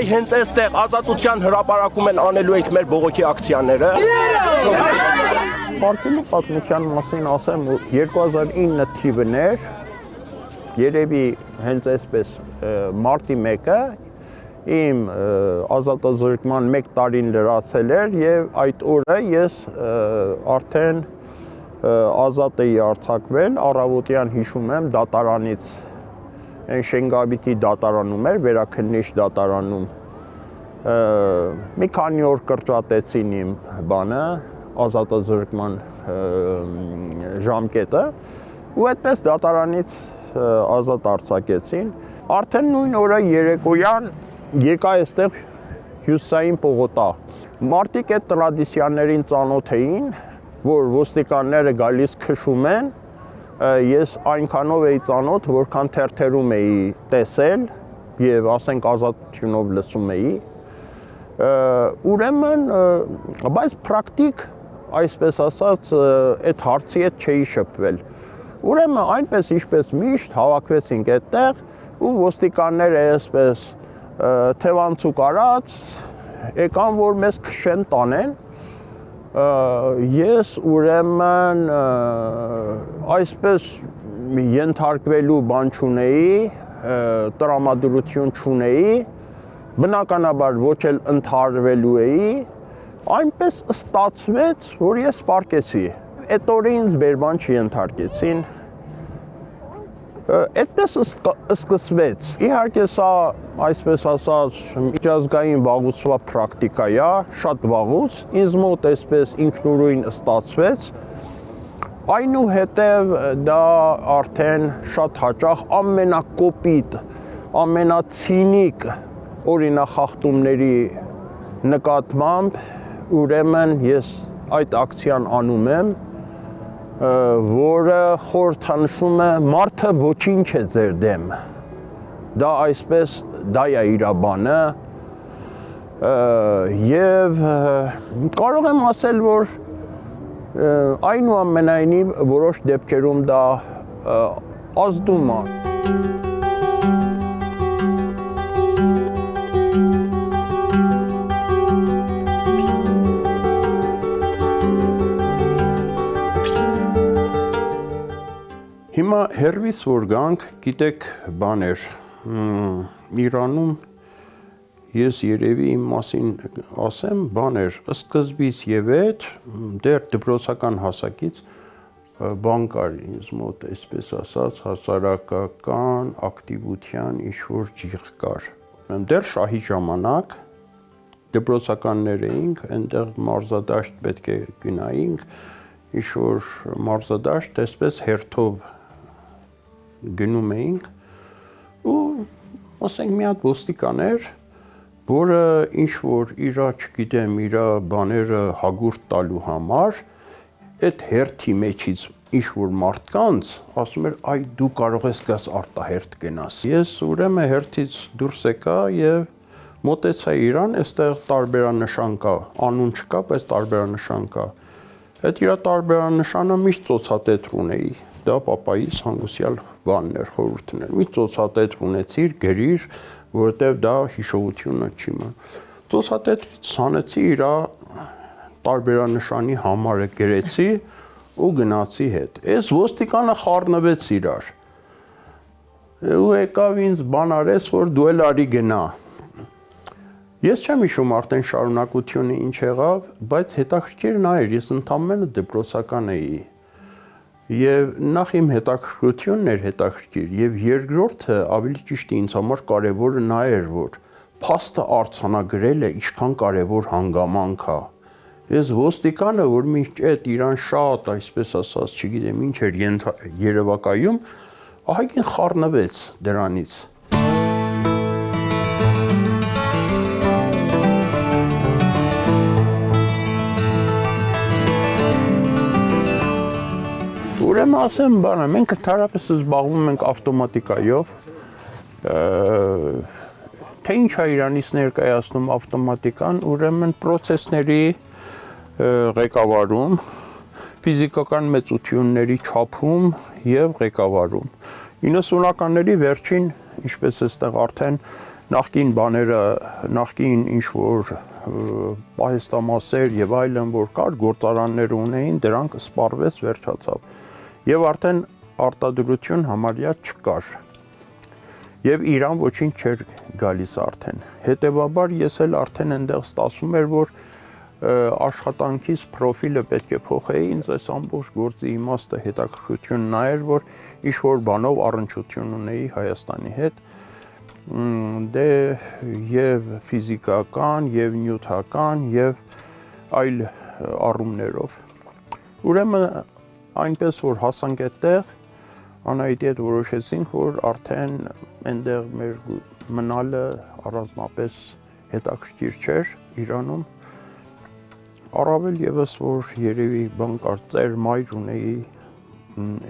հենց այստեղ ազատության հրապարակում են անելու եք մեր բողոքի ակցիաները։ Պարտիզանի պատմության մասին ասեմ, 2009 թիվն էր, երևի հենց այսպես մարտի 1-ը իմ ազատազրկման 1 տարին լրացել էր եւ այդ օրը ես արդեն ազատ էի արձակվել, առավոտյան հիշում եմ դատարանից, այն Շենգավիթի դատարանում էր, վերաքննիչ դատարանում, մի քանի օր կրճատեցին իմ բանը, ազատազրկման ժամկետը, ու այդպես դատարանից ազատ արձակեցին, արդեն նույն օրը երեկոյան եկա այստեղ հյուսային պողոտա, մարդիկ այդ տրադիցիաներին ծանոթ էին, որ ոստիկանները գալիս քշում են, ես այնքանով էի ծանոթ, որքան թերթերում էի տեսել եւ ասենք ազատությունով լսում էի, ուրեմն, բայց պրակտիկ, այսպես ասած, այդ հարցի հետ չէի շփվել, ուրեմն այնպես ինչպես միշտ հավաքվեցինք այդտեղ ու ոստիկանները այսպես թևանցուկ արած եկան, որ մեզ քշեն տանեն, ես ուրեմն այսպես ենթարկվելու բան չունեի, տրամադրություն չունեի, բնականաբար ոչ էլ ընդհարվելու էի, այնպես ստացվեց, որ ես պարկեցի, այդ օրը ինձ բերման չենթարկեցին, այդպես սկսվեց, իհարկե սա, այսպես ասած, միջազգային վաղուցվա պրակտիկա է, շատ վաղուց, ինձ մոտ այսպես ինքնուրույն ստացվեց, այնուհետև դա արդեն շատ հաճախ ամենակոպիտ, ամենացինիկ օրինախախտումների նկատմամբ, ուրեմն ես այդ ակցիան անում եմ, որը խորհրդանշում է մարդը ոչինչ է ձեր դեմ, դա այսպես, դա է իր բանը, եւ կարող եմ ասել, որ այնուամենայնիվ որոշ դեպքերում դա ազդում է։ Հիմա հերվից որ գանք, գիտեք բաներ, Իրանում ես երևի իմ մասին ասեմ, բաներ, սկզբից եւ այդ, դեռ դպրոցական հասակից բան կար ինձ մոտ, այսպես ասած, հասարակական ակտիվության ինչ-որ ջիղ կար։ Դեռ շահի ժամանակ դպրոցականներ էինք, այնտեղ մարզադաշտ պետք է գնայինք, ինչ-որ մարզադաշտ, այսպես հերթով գնում էինք ու ասենք մի հատ ոստիկան էր, որը ինչ-որ իրա, չգիտեմ, իրա բաները հագուրդ տալու համար այդ հերթի մեջից ինչ-որ մարդկանց ասում էր, այ դու կարող ես գաս արտահերթ գնաս։ Ես ուրեմն հերթից դուրս եկա եւ մոտեցա իրան, այստեղ տարբերանշան կա, անուն չկա, բայց տարբերանշան կա։ Այդ իրա տարբերանշանը միշտ ծոցատետր ունեի, դա պապայիս հանգուցյալ բանն էր, խորհուրդն էր, մի ծոցատետր ունեցիր, գրիր, որովհետև դա հիշողությունը չի մը։ Ծոցատետրից հանեցի իրա տարբերանշանի համարը գրեցի ու գնացի հետ։ Այս ոստիկանը խառնվեց իրար։ Ու եկավ ինձ բան արեց, որ դու էլ արի գնա։ Ես չեմ հիշում արդեն շարունակությունը ինչ եղավ, բայց հետաքրքիրն այն էր, ես ընդամենը դպրոցական էի։ Եվ նախ իմ հետաքրքրությունն էր հետաքրքիր, եւ երկրորդը ավելի ճիշտ ինձ համար կարեւորը նա էր, որ փաստը արձանագրելը ինչքան կարեւոր հանգամանք է։ Ես ոստիկանը, որ միշտ այդ իրան շատ, այսպես ասած, չգիտեմ ինչ էր երևակայում, ահագին խառնվեց դրանից։ Ուրեմն ասեմ բանը, մենք ընդհանրապես զբաղվում ենք ավտոմատիկայով, թե ինչ է իրանից ներկայացնում ավտոմատիկան, ուրեմն պրոցեսների ղեկավարում, ֆիզիկական մեծությունների չափում եւ ղեկավարում։ 90-ականների վերջին, ինչպես էստեղ արդեն նախկին բաները, նախկին ինչ-որ պահեստամասեր եւ այլն, որ կար, գործարաններ ունեին, դրանք սպառվեց, վերջացավ։ Եվ արդեն արտադրություն համարյա չկար։ Եվ Իրան ոչինչ չէր գալիս արդեն։ Հետևաբար ես էլ արդեն այնտեղ ստացվում էր, որ աշխատանքիս պրոֆիլը պետք է փոխեի, ինձ այս ամբողջ գործի իմաստը հետաքրքրություն նա էր, որ ինչ-որ բանով առնչություն ունեի Հայաստանի հետ, դե եւ ֆիզիկական, եւ նյութական, եւ այլ առումներով։ Ուրեմն այնպես որ հասանք այդտեղ, Անահիտի հետ որոշեցինք, որ արդեն այնտեղ մեր մնալը առանձնապես հետաքրքիր չէր Իրանում։ Առավել եւս որ երևի բան կար, ծեր մայր ունեի,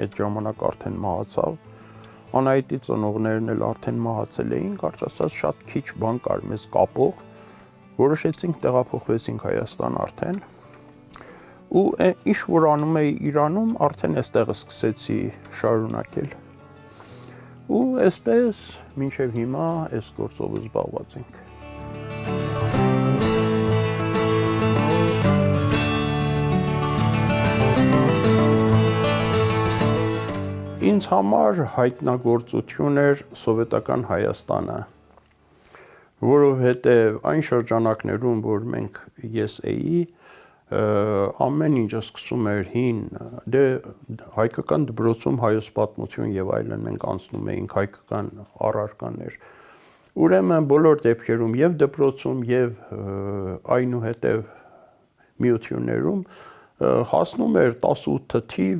այդ ժամանակ արդեն մահացավ։ Անահիտի ծնողներն էլ արդեն մահացել էին, կարճ ասած շատ քիչ բան կար մեզ կապող, որոշեցինք տեղափոխվեցինք Հայաստան արդեն։ Ու ինչ որ անում էի Իրանում, արդեն այստեղ սկսեցի շարունակել։ Ու այսպես մինչև հիմա այս գործով զբաղված ենք։ Ինձ համար հայտնագործություն էր սովետական Հայաստանը, որովհետև այն շրջանակներում, որ ես էի, ամեն ինչը սկսում էր հին, դե հայկական դպրոցում հայոց պատմություն եւ այլն մենք անցնում էինք հայկական առարկաներ։ Ուրեմն բոլոր դեպքերում եւ դպրոցում եւ այնուհետեւ միություններում հասնում էր 18 թիվ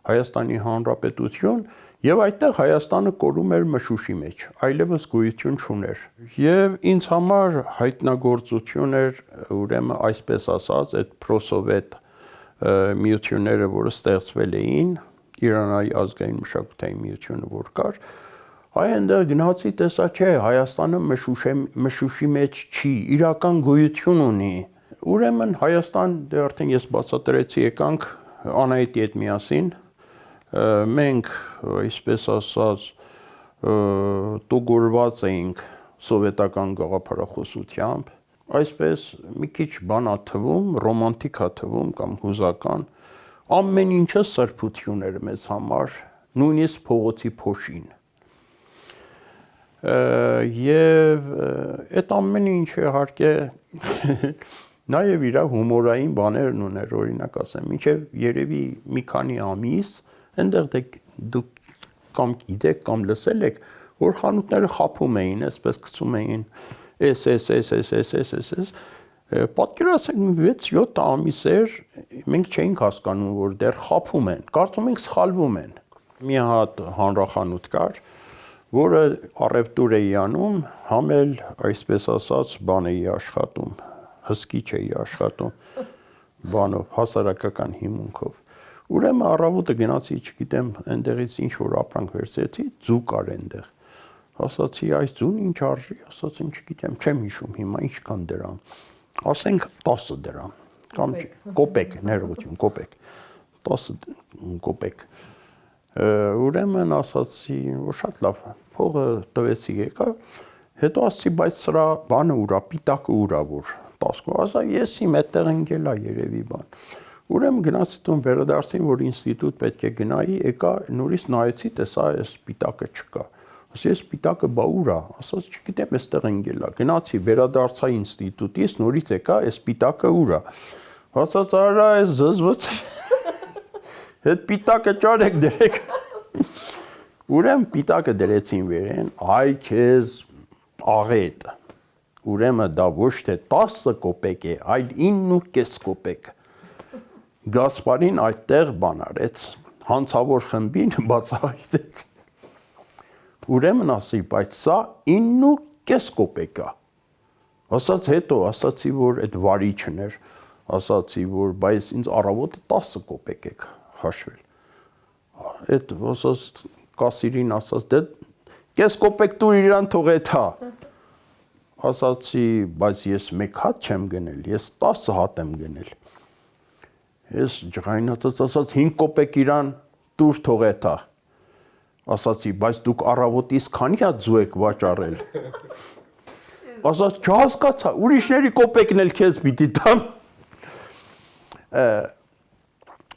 Հայաստանի Հանրապետություն եւ այդտեղ Հայաստանը կորում էր մշուշի մեջ, այլևս գոյություն չուներ։ Եվ ինձ համար հայտնագործություն էր, ուրեմն այսպես ասած, այդ պրոսովետ միությունները, որը ստեղծվել էին, Իրանայի ազգային մշակութային միությունը, որ կար, այնտեղ գնացի տեսա, չէ, Հայաստանը մշուշի մեջ չի, իրական գոյություն ունի։ Ուրեմն Հայաստան, դե արդեն ես բացատրեցի, եկանք Անահիտի հետ միասին, մենք, այսպես ասած, տուգորված էինք սովետական գաղափարախոսությամբ, այսպես մի քիչ բան ա թվում, ռոմանտիկ ա թվում կամ հուզական, ամեն ինչը սրբություն էր մեզ համար, նույնիսկ փողոցի փոշին։ Եվ այդ ամեն ինչը իհարկե նաև իր հումորային բաներն ուներ, օրինակ ասեմ, մինչև երևի մի քանի ամիս, այնտեղ դուք կամ գիտեք կամ լսել եք, որ խանութները խափում էին, այսպես գցում էին էս, պատկերացրեք 6-7 ամիս էր, մենք չէինք հասկանում, որ դեռ խափում են, կարծում ենք սխալվում են։ Մի հատ հանրախանութ կար, որը առևտուր էի անում, համ էլ այսպես ասած բան էի աշխատում, հսկիչ էի աշխատում, բանով, հասարակական հիմունքով։ Ուրեմն առավոտը գնացի, չգիտեմ, այնտեղից ինչ որ ապրանք վերցրեցի, ձու կար այնտեղ։ Ասացի, այս ձուն ինչ արժի, ասացի, չգիտեմ, չեմ հիշում հիմա ինչքան դրամ։ Ասենք 10 դրամ, կամ կոպեկ, ներողություն, կոպեկ, 10 կոպեկ։ Ուրեմն ասացի, որ շատ լավ, փողը տվեցի եկա, հետո ասացի, բայց սրա բանը ուրա, պիտակը ուրա, որ 10, ասա, ես իմ այդտեղ ընկել ա երևի բան։ Ուրեմն գնացի տուն վերադարձին, որ ինստիտուտ պետք է գնայի, եկա նորից նայեցի, տեսա այս պիտակը չկա։ Ասի, այս պիտակը բա ուր ա, ասաց, չգիտեմ, այստեղ ընկել ա։ Գնացի վերադարձա ինստիտուտից, նորից եկա, այս պիտակը ուր ա։ Ասաց, արա, այս զզվծ։ Այդ պիտակը ճարեք դրեք։ Ուրեմն պիտակը դրեցին վերեն, այ քեզ աղետ։ Ուրեմն դա ոչ թե 10 կոպեկ է, այլ 9.5 կոպեկ։ Գասպարին այդտեղ բան արեց, հանցավոր խմբին բացահայտեց։ Ուրեմն ասի, բայց սա 9.5 կոպեկ ա։ Ասաց հետո, ասացի, որ այդ վարիչն էր, ասացի, որ բայց ինձ առավոտը 10 կոպեկ եք հաշվել։ Այդ ասաց կասիրին ասաց, դե կես կոպեկ դուր իրան թող էթա։ Ասացի, բայց ես մեկ հատ չեմ գնել, ես 10 հատ եմ գնել։ Ես ջղայնացած ասաց 5 կոպեկ իրան դուր թող էթա։ Ասացի, բայց դուք առավոտից քանի հատ ձու եք վաճառել։ Ասաց, չհասկացա, ուրիշների կոպեկն էլ քեզ պիտի տամ։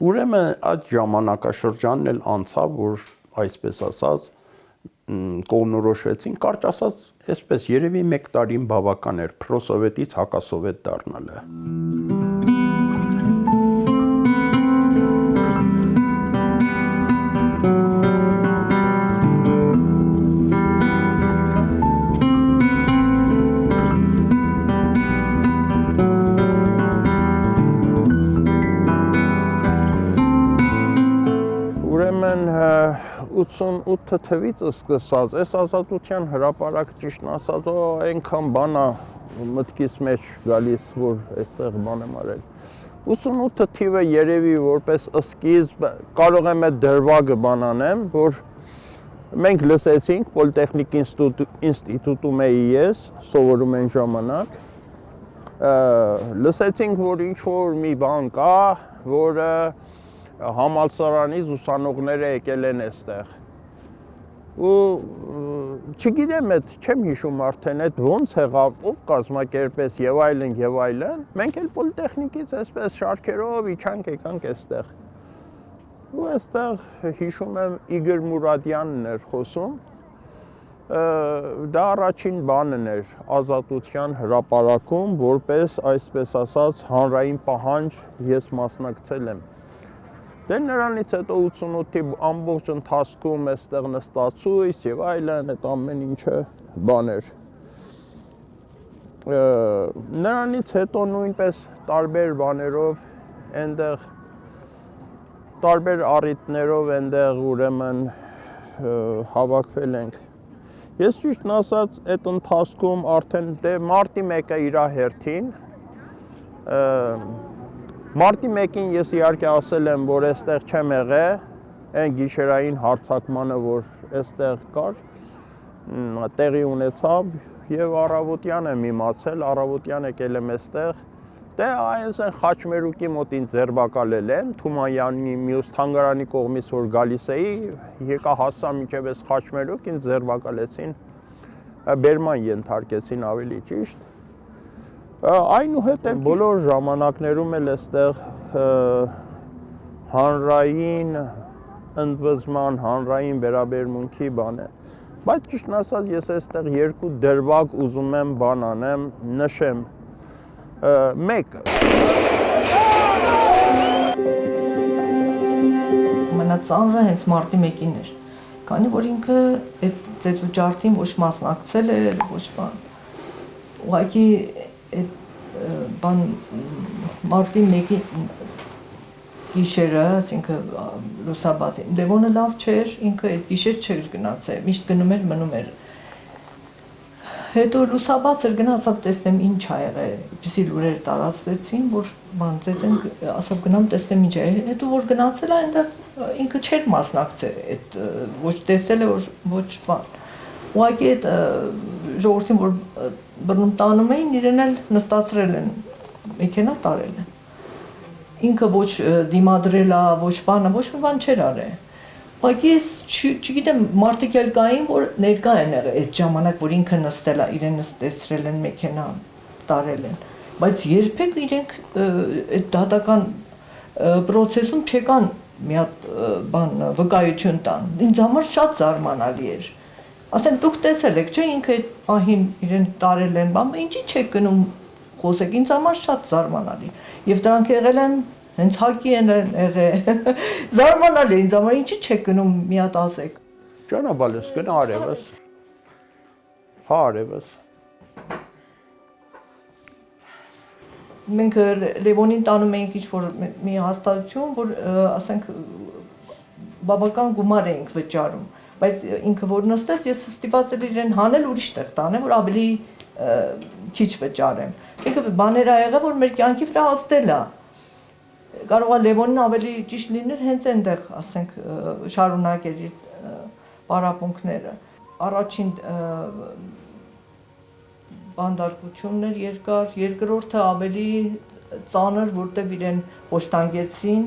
Ուրեմն այդ ժամանակաշրջանն էլ անցավ, որ այսպես ասած կողմնորոշվեցին, կարճ ասած, այսպես երևի 1 տարին բավական էր պրոսովետից հակասովետ դառնալը։ Ուրեմն 88 թվից սկսած, այս ազատության հրապարակ ճիշտն ասած, այնքան բան է մտքիս մեջ գալիս, որ այստեղ բան եմ արել։ 88 թիվը երևի որպես սկիզբ կարող եմ այդ դրվագը բան անեմ, որ մենք լսեցինք Պոլիտեխնիկ ինստիտուտում էի ես, սովորում են ժամանակ, լսեցինք, որ ինչ-որ մի բան կա, որը համալսարանից ուսանողները եկել են այստեղ։ Ու չգիտեմ, չեմ հիշում արդեն այդ ոնց եղավ, ով կազմակերպեց եւ այլն, մենք էլ Պոլիտեխնիկից այսպես շարքերով իջանք եկանք այստեղ։ Ու այստեղ հիշում եմ Իգոր Մուրադյանն էր խոսում, դա առաջին բանն էր ազատության հրապարակում, որպես այսպես ասած հանրային պահանջ ես մասնակցել եմ։ Դե նրանից հետո 88-ի ամբողջ ընթացքում այստեղ նստածույց եւ այլն, այդ ամեն ինչը բան էր։ Նրանից հետո նույնպես տարբեր բաներով այնտեղ տարբեր առիթներով այնտեղ ուրեմն հավաքվել ենք։ Ես ճիշտն ասած այդ ընթացքում արդեն դե մարտի 1-ը իր հերթին Մարտի 1-ին ես իհարկե ասել եմ, որ այստեղ չեմ եղել, այն գիշերային հարձակմանը, որ այստեղ կար, տեղի ունեցավ եւ առավոտյան եմ իմացել, առավոտյան եկել եմ այստեղ, դե այս այն Խաչմերուկի մոտ ինձ ձերբակալել են, Թումանյանի մյուս թանգարանի կողմից որ գալիս էի, եկա հասա մինչեւ այս Խաչմերուկ, ինձ ձերբակալեցին, բերման ենթարկեցին ավելի ճիշտ։ Այնուհետև բոլոր ժամանակներում էլ այստեղ հանրային ընդվզման, հանրային վերաբերմունքի բան է։ Բայց ճիշտն ասած ես այստեղ 2 դրվագ ուզում եմ բան անեմ, նշեմ։ Մեկ Մնացածը հենց մարտի 1-ին էր, քանի որ ինքը այդ ծեծուճարդին ոչ մասնակցել էր, ոչ բան։ Ուղղակի այդ բան մարտի 1-ի գիշերը, այսինքն լուսաբացին, Լևոնը լավ չէր, ինքը այդ գիշեր չէր գնացել, միշտ գնում էր, մնում էր։ Հետո լուսաբաց էր գնացավ տեսնեմ ինչ ա եղել, այդպիսի լուրեր տարածվեցին, որ բան ծեծեն, ասավ գնամ տեսնեմ ինչ է, հետո որ գնացել է, այնտեղ ինքը չէր մասնակցել, այդ ոչ տեսել է, ոչ բան։ Ուղղակի այդ ժողովրդին, որ բռնում տանում էին, իրեն էլ նստացրել են, մեքենա տարել են։ Ինքը ոչ դիմադրել է, ոչ բանը, ոչ մի բան չէր արել։ Ուղղակի ես չգիտեմ, մարդիկ էլ կային, որ ներկա են եղել այդ ժամանակ, որ ինքը նստել է, իրեն նստեցրել են, մեքենա տարել են։ Բայց երբեք իրենք այդ դատական պրոցեսում չեկան մի հատ բան վկայություն տան։ Ինձ համար շատ զարմանալի էր։ Ասենք դուք տեսել եք, չէ՞, ինքը այդ պահին իրեն տարել են, բան, ինչի չեք գնում խոսեք, ինձ համար շատ զարմանալի։ Եվ դրանք եղել են հենց հակի են եղել։ Զարմանալի է ինձ համար, ինչի չեք գնում մի հատ ասեք։ Ճանապարհս գնա արևս։ Հա արևս։ Մենք Լևոնին տանում էինք ինչ-որ մի հաստատություն, որ ասենք բավական գումար էինք վճարում, բայց ինքը որ նստեց, ես ստիպված եմ իրեն հանել ուրիշ տեղ տանեմ, որ ավելի քիչ վճարեմ։ Ինքը բաներ ա եղել, որ մեր կյանքի վրա հասնել է։ Կարող է Լևոնին ավելի ճիշտ լիներ հենց այնտեղ, ասենք, շարունակել իր պարապմունքները։ Առաջին բանդարկությունն էր երկար, երկրորդը ավելի ծանր, որտեղ իրեն ոչտանգեցին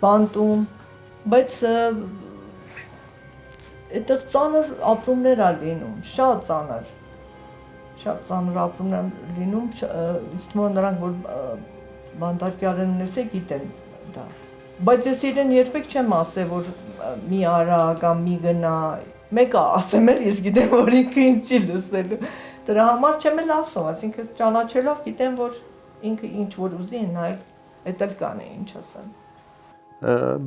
բանտում, բայց այդտեղ ծանր ապրումներ ա լինում, շատ ծանր ապրումներ լինում, ինձ թվում է նրանք, որ բանդարկյալեն ունեցե, գիտեն դա։ Բայց ես իրեն երբեք չեմ ասել, որ մի արա կամ մի գնա, մեկը ասեմ էլ ես գիտեմ, որ ինքը ինձ չի լսելու, դրա համար չեմ էլ ասում, այսինքն ճանաչելով գիտեմ, որ ինքը ինչ որ ուզի նայել, էդ էլ կան է ինչ ասեմ։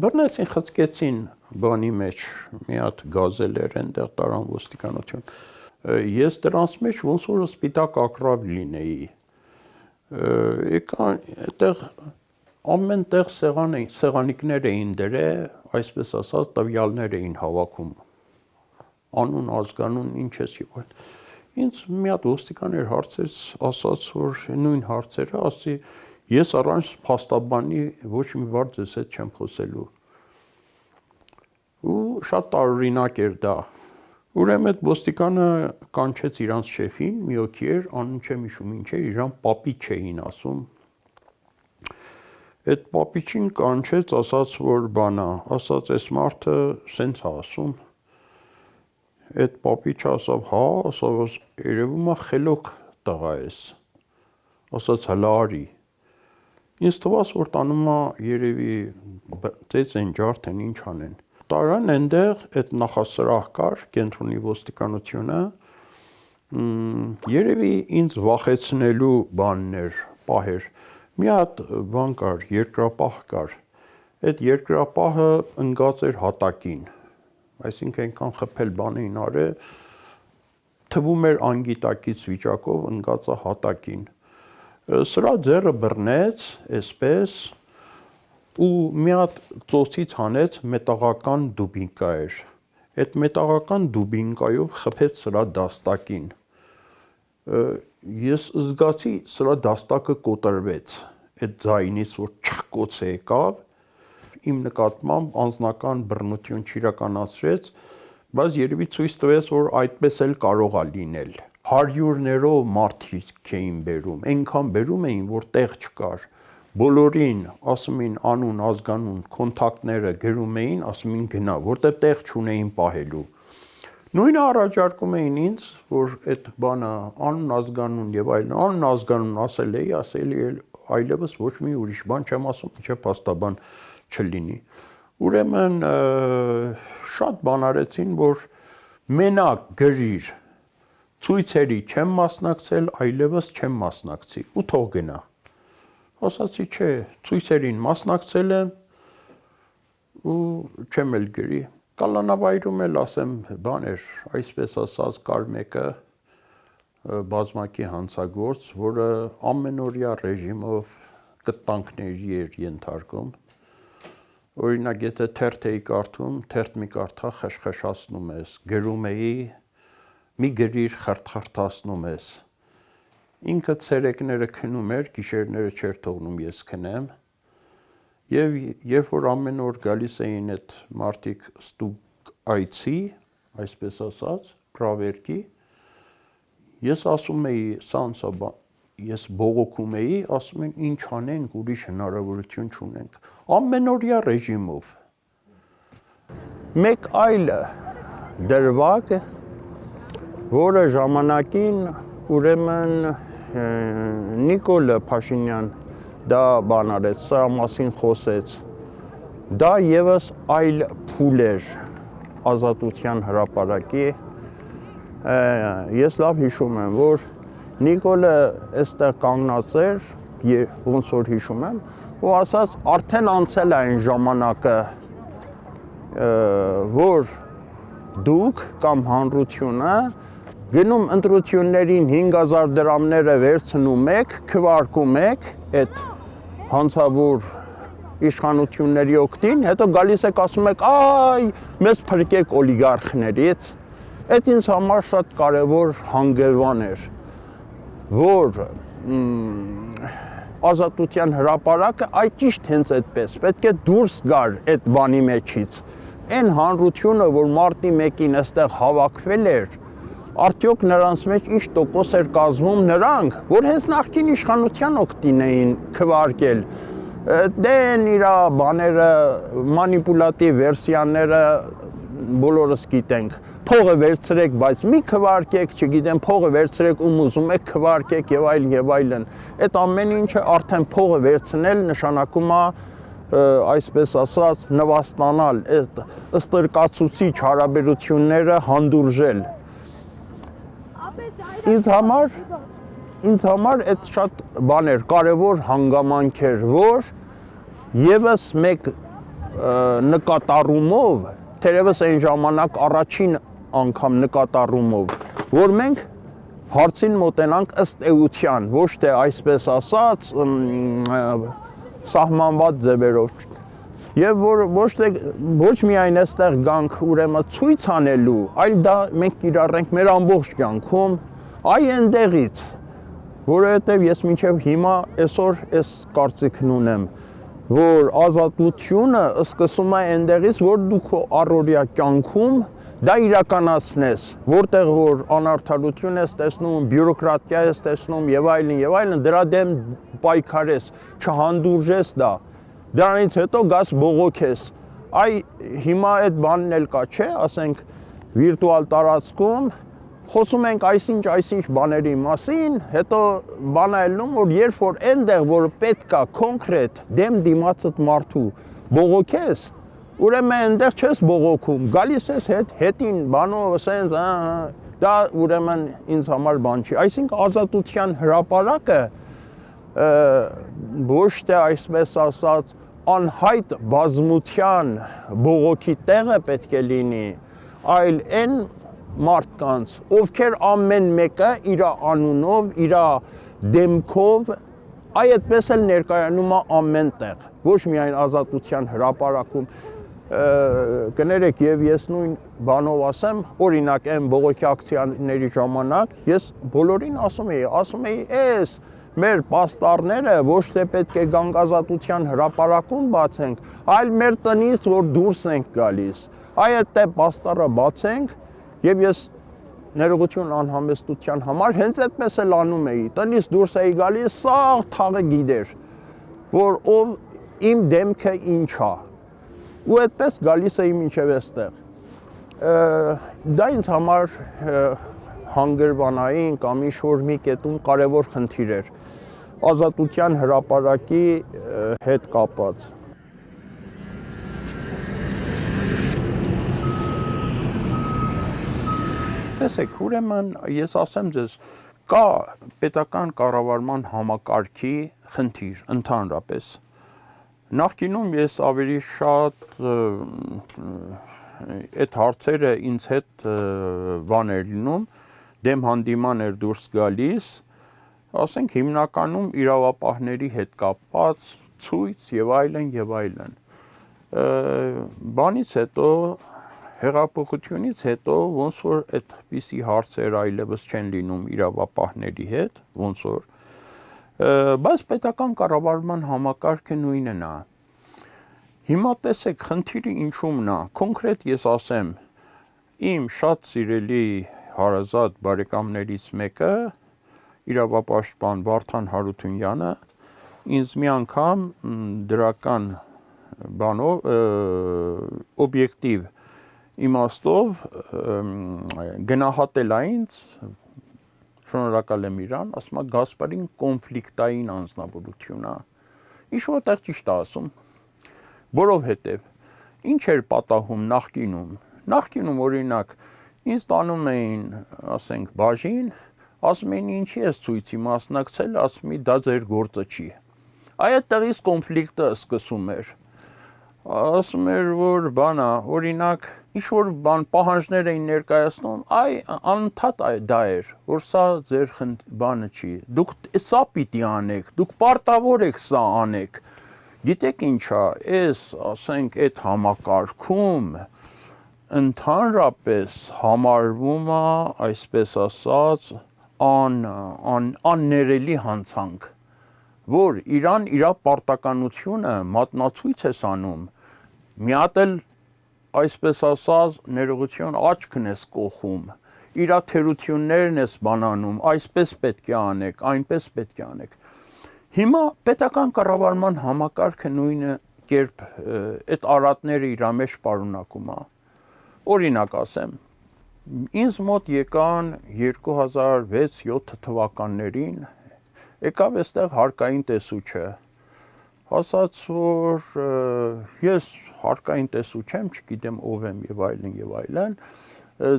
Բռնեցին, խցկեցին բանի մեջ, մի հատ գազելեր այնտեղ տարան ոստիկանություն։ Ես դրանց մեջ ոնց որ սպիտակ ակրավ լինեի։ Եկան այդտեղ ամեն տեղ սեղանիկներ էին դրել, այսպես ասած, տվյալներ էին հավաքում։ Անուն, ազգանուն, ինչ էսի որ։ Ինձ մի հատ ոստիկաներ հարցեց, ասաց, որ նույն հարցերը, ասի, ես առանց փաստաբանի ոչ մի բառ ձեզ հետ չեմ խոսելու։ Ու շատ տարօրինակ էր դա։ Ուրեմն այդ ոստիկանը կանչեց իրանց շեֆին, մի հոգի էր, անուն չեմ հիշում ինչ էր, իրան պապիչ էին ասում։ Այդ պապիչին կանչեց, ասաց, որ բանա, ասաց, այս մարդը սենց է ասում։ Այդ պապիչը ասավ, հա, ասավ, երևում է խելոք տղա ես։ Ասաց, հլա արի։ Ինձ թվաց, որ տանում է երևի ծեծ են ջարդ են ինչ անեն։ Տարան այնտեղ այդ նախասրահ կար, կենտրոնի ոստիկանությունը, երևի ինձ վախեցնելու բաններ, պահեր։ Մի հատ բան կար, երկրապահ կար։ Այդ երկրապահը ընկած էր հատակին։ Այսինքն այնքան խփել բան էին արել, թվում էր անգիտակից վիճակով ընկած է հատակին։ Սրա ձեռը բռնեց, այսպես, ու մի հատ ծոցից հանեց մետաղական դուբինկա էր։ Այդ մետաղական դուբինկայով խփեց սրա դաստակին։ Ես զգացի սրա դաստակը կոտրվեց, այդ ձայնից, որ չխկոց եկավ, իմ նկատմամբ անձնական բռնություն չիրականացրեց, բայց երևի ցույց տվեց, որ այդպես էլ կարող է լինել։ Հարյուրներով մարդիկ էին բերում, այնքան բերում էին, որ տեղ չկար։ Բոլորին ասում էին անուն, ազգանուն, կոնտակտները գրում էին, ասում էին գնա, որտեղ տեղ չունեին պահելու։ Նույնը առաջարկում էին ինձ, որ այդ բանը անուն, ազգանուն եւ այլն, անուն, ազգանուն ասել էի, այլևս ոչ մի ուրիշ բան չեմ ասում, մինչև փաստաբան չլինի։ Ուրեմն շատ բան արեցին, որ մենակ գրիր ցույցերի չեմ մասնակցել, այլևս չեմ մասնակցի ու թող գնա։ Ասացի չէ, ցույցերին մասնակցել եմ ու չեմ էլ գրի։ Կալանավայրում էլ ասեմ բաներ, այսպես ասած կար մեկը բազմակի հանցագործ, որը ամենօրյա ռեժիմով կտանքների էր ենթարկում։ Օրինակ, եթե թերթ էի կարդում, թերթ մի կարդա խշխշացնում ես, գրում էի, մի գրիր խրթխրթացնում ես։ Ինքը ցերեկները քնում էր, գիշերները չէր թողնում ես քնեմ։ Եվ երբ որ ամեն օր գալիս էին այդ մարդիկ ստուկ այցի, այսպես ասած, պրավերկի, ես ասում էի, սանսա, ես բողոքում էի, ասում են ինչ անենք, ուրիշ հնարավորություն չունենք։ Ամենօրյա ռեժիմով։ Մեկ այլ դրվագ, որը ժամանակին ուրեմն Նիկոլ Փաշինյան դա բան արեց, սրա մասին խոսեց։ Դա եւս այլ փուլ էր Ազատության հրապարակի։ Ես լավ հիշում եմ, որ Նիկոլը այստեղ կանգնած էր, ոնց որ հիշում եմ, ու ասաց արդեն անցել է այն ժամանակը, որ դուք կամ հանրությունը գնում ընտրություններին 5000 դրամները վերցնում եք, քվարկում եք այդ հանցավոր իշխանությունների օգտին, հետո գալիս եք ասում եք, այ, մեզ փրկեք օլիգարխներից։ Այդ ինձ համար շատ կարևոր հանգրվան էր, որ Ազատության հրապարակը այ ճիշտ հենց այդպես, պետք է դուրս գար այդ բանի մեջից։ Այն հանրությունը, որ մարտի 1-ին այստեղ հավաքվել էր, արդյոք նրանց մեջ ինչ տոկոս էր կազմում նրանք, որ հենց նախկին իշխանության օգտին էին քվարկել։ Դեն իրա բաները, մանիպուլատիվ վերսիաները բոլորս գիտենք, փողը վերցրեք, բայց մի քվարկեք, չգիտեմ, փողը վերցրեք ում ուզում եք քվարկեք եւ այլն եւ այլն։ Այդ ամեն ինչը արդեն փողը վերցնել նշանակում է այսպես ասած նվաստանալ, այդ ստրկացուցիչ հարաբերությունները հանդուրժել։ Ինձ համար այդ շատ բան էր, կարևոր հանգամանք էր, որ եւս մեկ նկատառումով, թերևս այն ժամանակ առաջին անգամ նկատառումով, որ մենք հարցին մոտենանք ըստ էության, ոչ թե այսպես ասած սահմանված ձևերով, եւ որ ոչ միայն այստեղ գանք ուրեմն ցույց անելու, այլ դա մենք կիրառենք մեր ամբողջ կյանքում, այ այնտեղից, որովհետեւ ես մինչեւ հիմա այսօր այս կարծիքն ունեմ, որ ազատությունը սկսում է այնտեղից, որ դու քո առօրյա կյանքում դա իրականացնես, որտեղ որ անարդարություն ես տեսնում, բյուրոկրատիա ես տեսնում եւ այլն, դրա դեմ պայքարես, չհանդուրժես դա։ Դրանից հետո գաս բողոքես։ Այ հիմա այդ բանն էլ կա, չէ, ասենք վիրտուալ տարածքում խոսում ենք այսինչ բաների մասին, հետո բանը ելնում, որ երբ որ այնտեղ, որ պետք է կոնկրետ դեմ դիմացդ մարդու բողոքես, ուրեմն այնտեղ չես բողոքում, գալիս ես հետին բանով, ասենց, դա ուրեմն ինձ համար բան չի։ Այսինքն ազատության հրապարակը ոչ թե այսպես ասած անհայտ բազմության բողոքի տեղը պետք է լինի, այլ այն մարդկանց, ովքեր ամեն մեկը իր անունով, իր դեմքով, այդպես էլ ներկայանում է ամեն տեղ, ոչ միայն ազատության հրապարակում, կներեք եւ ես նույն բանով ասեմ, օրինակ այն բողոքի ակցիաների ժամանակ ես բոլորին ասում էի, էս մեր պաստառները ոչ թե պետք է գանք ազատության հրապարակում բացենք, այլ մեր տնից որ դուրս ենք գալիս, այդ պաստառը բացենք եւ ես ներողություն անհամեստության համար հենց այդպես էլ անում էի, տնից դուրս էի գալիս, սաղ թաղը գիտեր, որ ով իմ դեմքը ինչ է, ու այդպես գալիս էի մինչև այստեղ։ Դա ինձ համար հանգրվանային կամ ինչ-որ մի կետում կարևոր խնդիր էր, ազատության հրապարակի հետ կապված։ Տեսեք, ուրեմն ես ասեմ ձեզ, կա պետական կառավարման համակարգի խնդիր ընդհանրապես։ Նախկինում ես ավելի շատ այդ հարցերը ինձ հետ բան էր լինում, դեմ հանդիման էր դուրս գալիս, ասենք հիմնականում իրավապահների հետ կապված ցույց եւ այլն։ Բանից հետո հեղափոխությունից հետո ոնց որ այդպիսի հարցեր այլևս չեն լինում իրավապահների հետ, ոնց որ, բայց պետական կառավարման համակարգը նույնն է։ Հիմա տեսեք, խնդիրը ինչումն է, կոնկրետ ես ասեմ, իմ շատ սիրելի հարազատ բարեկամներից մեկը, իրավապաշտպան Վարդան Հարությունյանը, ինձ մի անգամ դրական բանով, օբյեկտիվ իմաստով գնահատել է ինձ, շնորհակալ եմ իրան, ասում է Գասպարին կոնֆլիկտային անձնավորություն է։ Ինչ որտեղ ճիշտ է ասում, որովհետև ինչ էր պատահում նախկինում օրինակ ինձ տանում էին, ասենք, բաժին, ասում էին ինչի ես ցույցի մասնակցել, ասում էի դա ձեր գործը չի։ Այդտեղից կոնֆլիկտը սկսում էր։ Ասում էր, որ բանա, օրինակ, ինչ-որ բան պահանջներ էին ներկայացնում, անընդհատ դա էր, որ սա ձեր բանը չի, դուք սա պիտի անեք, դուք պարտավոր եք սա անեք, գիտեք ինչա, ես, ասենք, այդ համակարգում ընդհանրապես համարվում է, այսպես ասած, աններելի հանցանք, որ իրան իրա պարտականությունը մատնացույց ես անում, մի հատ էլ այսպես ասած ներողություն աչքն ես կողում, իրա թերություններն ես բանանում, այսպես պետք է անեք, այնպես պետք է անեք։ Հիմա պետական կառավարման համակարգը նույնը կերպ այդ արատները իրա մեջ պարունակում է։ օրինակ ասեմ, ինձ մոտ եկան 2006-7 թվականներին, եկավ այստեղ հարկային տեսուչը, ասաց, որ ես հարկային տեսուչ եմ, չգիտեմ ով եմ եւ այլն,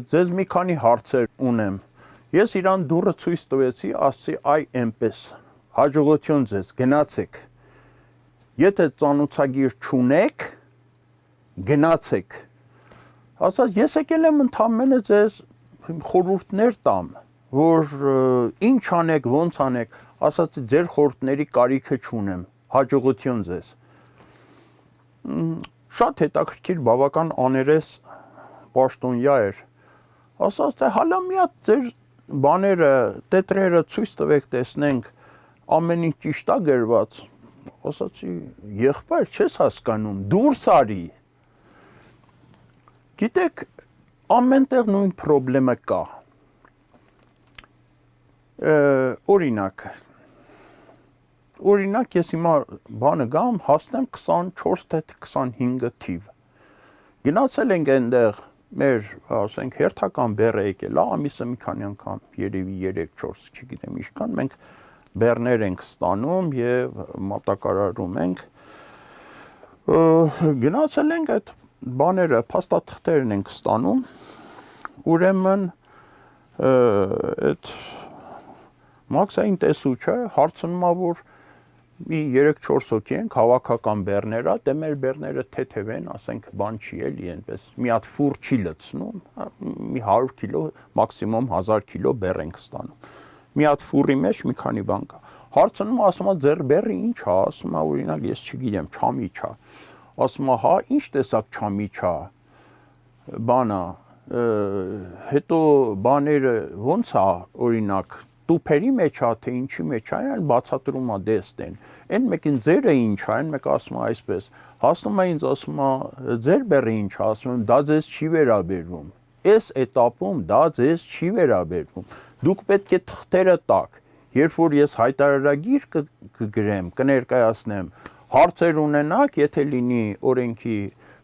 ձեզ մի քանի հարցեր ունեմ, ես իրան դուռը ցույց տվեցի, ասացի, այ այնպես, հաջողություն ձեզ, գնացեք, եթե ծանոթագիր չունեք, գնացեք, ասաց, ես եկել եմ ընդամենը ձեզ խորհուրդներ տամ, որ ինչ անեք, ոնց անեք, ասաց, ձեր խորհուրդների կարիքը չունեմ, հաջողություն ձեզ, շատ հետաքրքիր բավական աներես պաշտոնյա էր, ասաց, թե հալա մի հատ ձեր բաները, տետրերը ցույց տվեք, տեսնենք, ամեն ինչ ճիշտ է գրված, ասացի, եղբայր, չես հասկանում, դուրս արի, գիտեք, ամենտեղ նույն պրոբլեմը կա, օրինակ ես հիմա բանը գամ, հասնեմ 24 թե 25 թիվ, գնացել ենք այնտեղ, մեր, ասենք, հերթական բեռ է եկել, ամիսը մի քանի անգամ, երևի 3-4, չգիտեմ ինչքան, մենք բեռներ ենք ստանում և մատակարարում ենք, գնացել ենք այդ բաները, փաստաթղթերն ենք ստանում, ուրեմն այդ մաքսային տեսուչը հարցնում է, որ մի 3-4 հոգի ենք, հավաքական բեռներ է, դե մեր բեռները թեթև են, ասենք, բան չի էլի, այնպես, մի հատ ֆուր չի լցնում, մի 100 կիլո, մաքսիմում 1000 կիլո բեռ ենք ստանում, մի հատ ֆուրի մեջ մի քանի բան կա, հարցնում ասում է, ձեր բեռը ինչ է, ասում է, օրինակ, ես չգիտեմ, չամիչ է, ասում է, հա, ինչ տեսակ չամիչ է, բանա, հետո բաները ոնց է, օրինակ, տուփերի մեջ է, թե ինչի մեջ է, այն բացատրում է դեստեն, այն մեկին ձերը ինչ է, այն մեկը ասում է այսպես, հասնում է ինձ ասում է, ձեր բեռը ինչ է, ասում եմ, դա ձեզ չի վերաբերվում, այս էտապում դա ձեզ չի վերաբերվում, դուք պետք է թղթերը տաք, երբ որ ես հայտարարագիր կգրեմ, կներկայացնեմ, հարցեր ունենաք, եթե լինի օրենքի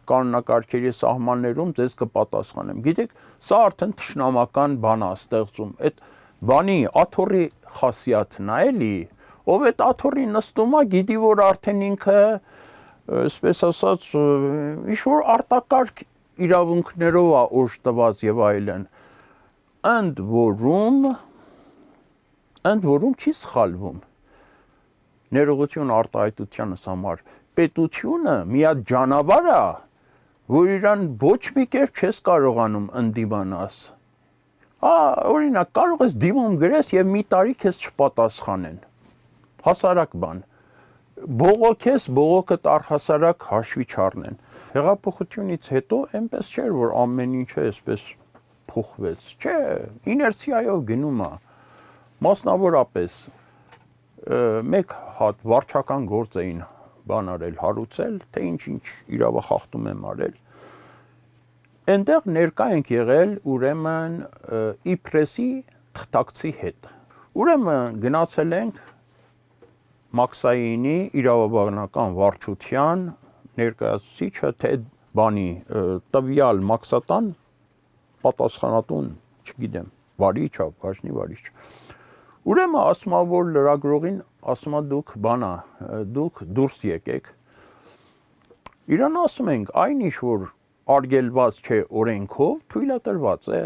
կանոնակարգերի սահմաններում ձեզ կպատասխանեմ, գիտեք, սա արդեն թշնամական բան է ստեղծում, այդ բանի աթոռի խասիաթն է էլի, ով այդ աթոռի նստում է, գիտի, որ արդեն ինքը, այսպես ասած, ինչ-որ արտակարգ իրավունքներով է օժտված և այլն, ընդ որում չի սխալվում, ներողություն արտահայտությանս համար, պետությունը մի հատ ջանավար է, որ իրան ոչ մի կերպ չես կարողանում ընդդիմանաս, օրինակ, կարող ես դիմում գրես և մի տարի քեզ չպատասխանեն, հասարակ բան, բողոքես, բողոքդ առհասարակ հաշվի չառնեն, հեղափոխությունից հետո այնպես չէր, որ ամեն ինչը այսպես փոխվեց, չէ, իներցիայով գնում է, մասնավորապես, մեկ հատ վարչական գործ էին բան արել, հարուցել, թե ինչ իրավախախտում եմ արել, Այնտեղ ներկա ենք եղել ուրեմն իպրեսի թղթակցի հետ։ Ուրեմն գնացել ենք Մաքսայինի իրավաբանական վարչության ներկայացուցիչը թե բանի տվյալ մաքսատան պատասխանատուն, չգիտեմ, վարիչ, բաժնի վարիչ։ Ուրեմն ասում է, որ լրագրողին ասում է դուք բանա, դուք դուրս եկեք։ Իրան ասում ենք, այն ինչ որ արգելված չէ օրենքով, թույլատրված է։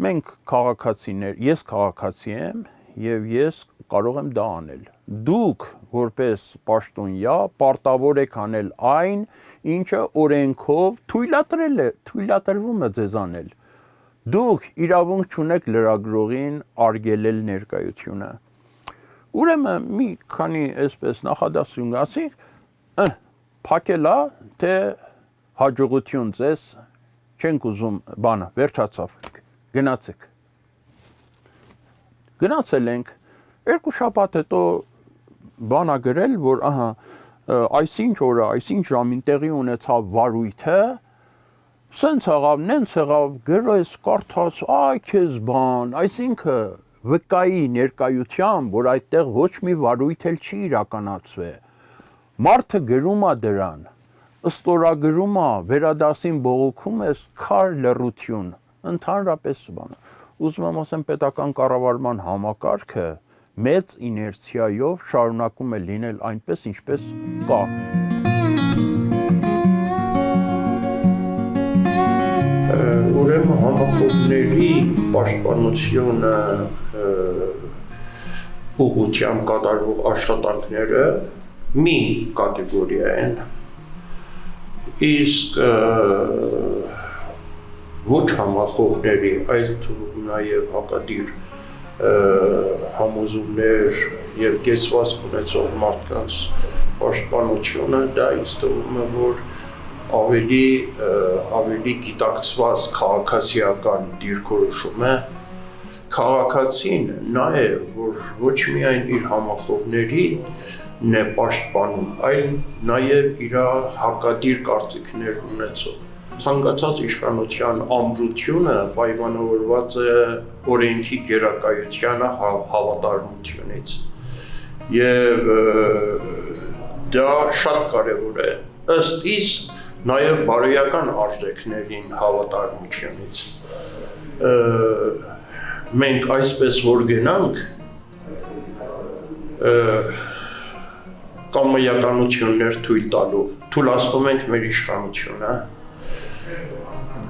Մենք քաղաքացիներ, ես քաղաքացի եմ եւ ես կարող եմ դա անել։ Դուք որպես պաշտոնյա պարտավոր եք անել այն, ինչը օրենքով թույլատրվում է ձեզ անել։ Դուք իրավունք չունեք լրագրողին արգելել ներկայությունը։ Ուրեմն մի քանի այսպես նախադասություն ասի, փակելա, թե հաջողություն ձեզ, չենք ուզում բանը, վերջացավ, գնացեք։ Գնացել ենք, երկու շաբաթ հետո բանա գրել, որ այսինչ օրը, այսինչ ժամին տեղի ունեցավ վարույթը, սենց եղավ, նենց եղավ, գրես, կարդաց, այ քեզ բան, այսինքը վկայի ներկայությամբ, որ այդտեղ ոչ մի վարույթ էլ չի իրականացվե, մարդը գրում է դրան, ստորագրումը վերադասին բողոքում ես քար լռություն, ընդհանրապես բանը։ Ուզում եմ ասեմ պետական կառավարման համակարգը մեծ իներցիայով շարունակում է լինել այնպես, ինչպես կա։ Ուրեմն համախոհների պաշտպանությունը ուղղությամբ կատարվող աշխատանքները մի կատեգորիա են, իսկ ոչ համախոհների, այս թվում նաև հակադիր համոզումներ եւ կեսվածք ունեցող մարդկանց պաշտպանությունը, դա ինձ թվում է, որ ավելի գիտակցված քաղաքացիական դիրքորոշում է։ Քաղաքացին նա է, որ ոչ միայն իր համախոհներին է պաշտպանում, այլ նաև իր հակադիր կարծիքներ ունեցող։ Ցանկացած իշխանության ամրությունը պայմանավորված է օրենքի գերակայությանը հավատարմությունից։ Եվ դա շատ կարևոր է։ Ըստ իս նաև բարոյական արժեքներին հավատարմությունից։ Մենք այսպես որ գնանք կամայականություններ թույլատնում ենք մեր իշխանությունը,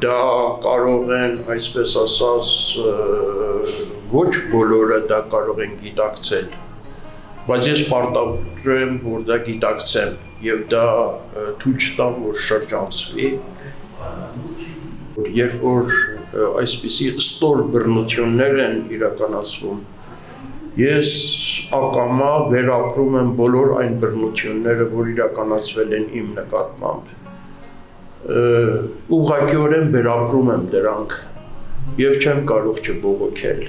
դա կարող են, այսպես ասած, ոչ բոլորը դա կարող են գիտակցել, բայց ես պարտավոր եմ, որ դա գիտակցեմ եւ դա թույլ չտամ, որ շրջանցվի, երբ որ այսպիսի ստոր բռնություններ են իրականացվում, ես ակամա վերապրում եմ բոլոր այն բռնությունները, որ իրականացվել են իմ նկատմամբ, ուղղակիորեն վերապրում եմ դրանք եւ չեմ կարող չբողոքել։